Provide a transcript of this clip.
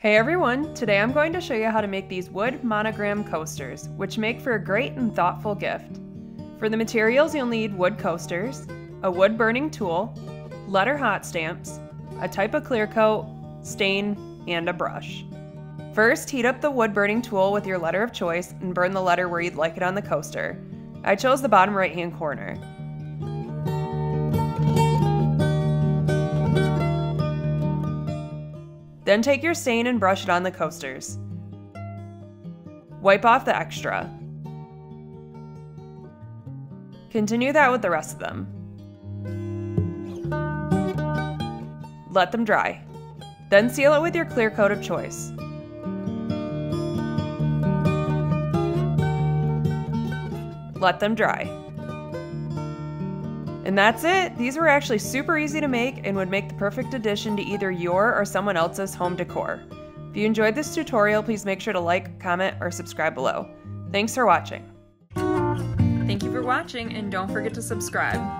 Hey everyone! Today I'm going to show you how to make these wood monogram coasters, which make for a great and thoughtful gift. For the materials you'll need wood coasters, a wood burning tool, letter hot stamps, a type of clear coat, stain, and a brush. First, heat up the wood burning tool with your letter of choice and burn the letter where you'd like it on the coaster. I chose the bottom right hand corner. Then take your stain and brush it on the coasters. Wipe off the extra. Continue that with the rest of them. Let them dry. Then seal it with your clear coat of choice. Let them dry. And that's it! These were actually super easy to make and would make the perfect addition to either your or someone else's home decor. If you enjoyed this tutorial, please make sure to like, comment, or subscribe below. Thanks for watching. Thank you for watching, and don't forget to subscribe.